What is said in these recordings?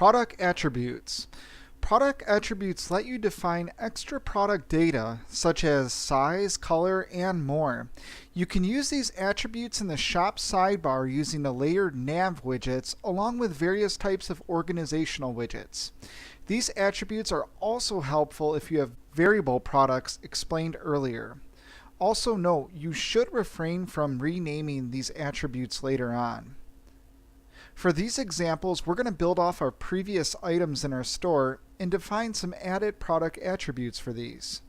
Product attributes. Product attributes let you define extra product data such as size, color, and more. You can use these attributes in the shop sidebar using the layered nav widgets along with various types of organizational widgets. These attributes are also helpful if you have variable products explained earlier. Also note, you should refrain from renaming these attributes later on. For these examples, we're going to build off our previous items in our store and define some added product attributes for these.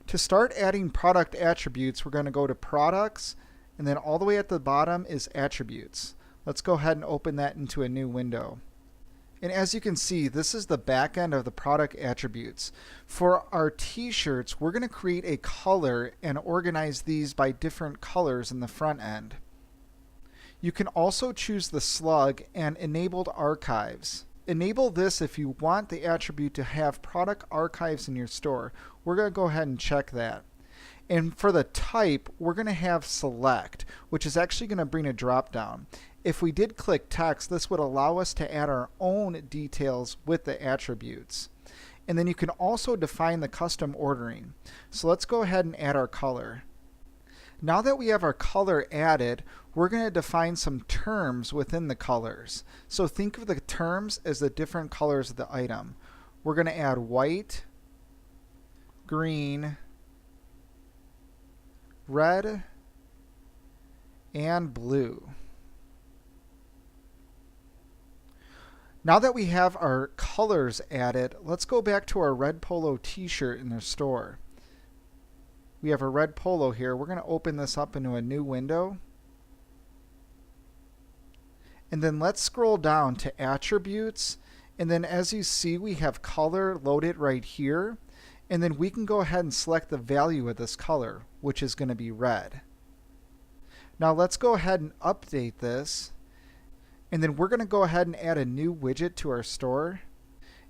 To start adding product attributes, we're going to go to Products, and then all the way at the bottom is Attributes. Let's go ahead and open that into a new window. And as you can see, this is the back end of the product attributes. For our t-shirts, we're going to create a color and organize these by different colors in the front end. You can also choose the slug and enabled archives. Enable this if you want the attribute to have product archives in your store. We're going to go ahead and check that. And for the type, we're going to have select, which is actually going to bring a drop down. If we did click text, this would allow us to add our own details with the attributes. And then you can also define the custom ordering. So let's go ahead and add our color. Now that we have our color added, we're going to define some terms within the colors. So think of the terms as the different colors of the item. We're going to add white, green, red, and blue. Now that we have our colors added, let's go back to our red polo t-shirt in the store. We have a red polo here. We're going to open this up into a new window. And then let's scroll down to Attributes. And then as you see, we have color loaded right here. And then we can go ahead and select the value of this color, which is going to be red. Now let's go ahead and update this. And then we're going to go ahead and add a new widget to our store.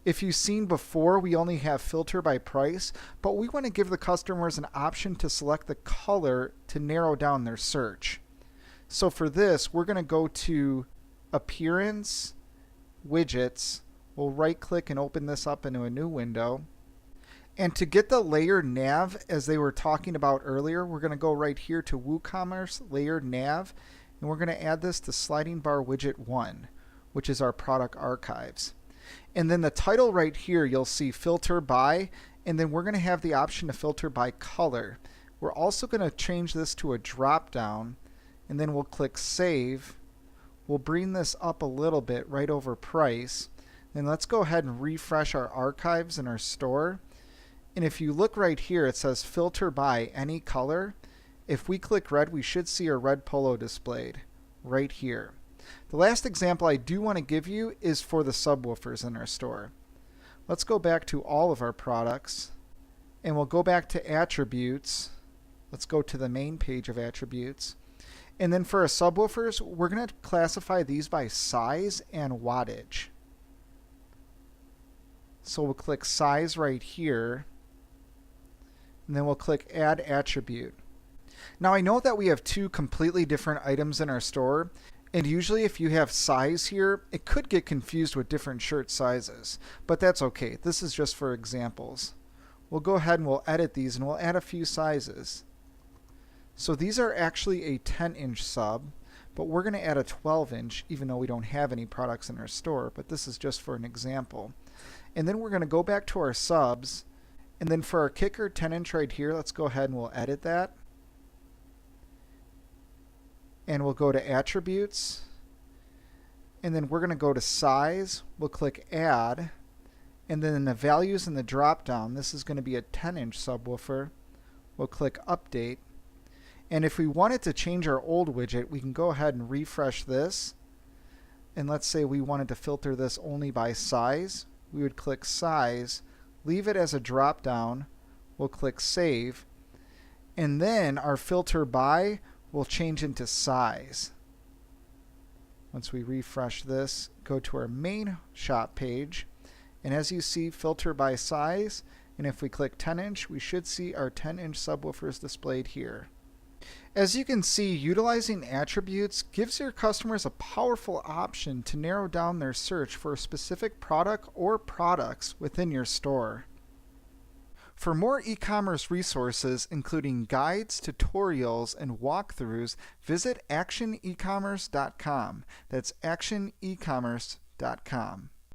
If you've seen before, we only have filter by price, but we want to give the customers an option to select the color to narrow down their search. So for this, we're going to go to Appearance, Widgets. We'll right click and open this up into a new window. And to get the layered nav, as they were talking about earlier, we're going to go right here to WooCommerce, Layered Nav, and we're going to add this to Sliding Bar Widget 1, which is our product archives. And then the title right here, you'll see Filter By, and then we're going to have the option to filter by color. We're also going to change this to a drop down, and then we'll click Save. We'll bring this up a little bit right over price. And let's go ahead and refresh our archives in our store. And if you look right here, it says Filter By Any Color. If we click red, we should see our red polo displayed right here. The last example I do want to give you is for the subwoofers in our store. Let's go back to all of our products, and we'll go back to Attributes. Let's go to the main page of Attributes. And then for our subwoofers, we're going to classify these by size and wattage. So we'll click Size right here, and then we'll click Add Attribute. Now I know that we have two completely different items in our store, and usually if you have size here, it could get confused with different shirt sizes, but that's okay. This is just for examples. We'll go ahead and we'll edit these and we'll add a few sizes. So these are actually a 10-inch sub, but we're going to add a 12-inch even though we don't have any products in our store, but this is just for an example. And then we're going to go back to our subs, and then for our kicker 10-inch right here, let's go ahead and we'll edit that. And we'll go to Attributes, and then we're going to go to Size. We'll click Add, and then in the values in the drop down, this is going to be a 10-inch subwoofer. We'll click Update, and if we wanted to change our old widget, we can go ahead and refresh this, and let's say we wanted to filter this only by size. We would click Size, leave it as a drop down. We'll click Save, and then our filter by will change into size. Once we refresh this, go to our main shop page, and as you see, filter by size, and if we click 10-inch, we should see our 10-inch subwoofers displayed here. As you can see, utilizing attributes gives your customers a powerful option to narrow down their search for a specific product or products within your store. For more e-commerce resources, including guides, tutorials, and walkthroughs, visit actionecommerce.com. That's actionecommerce.com.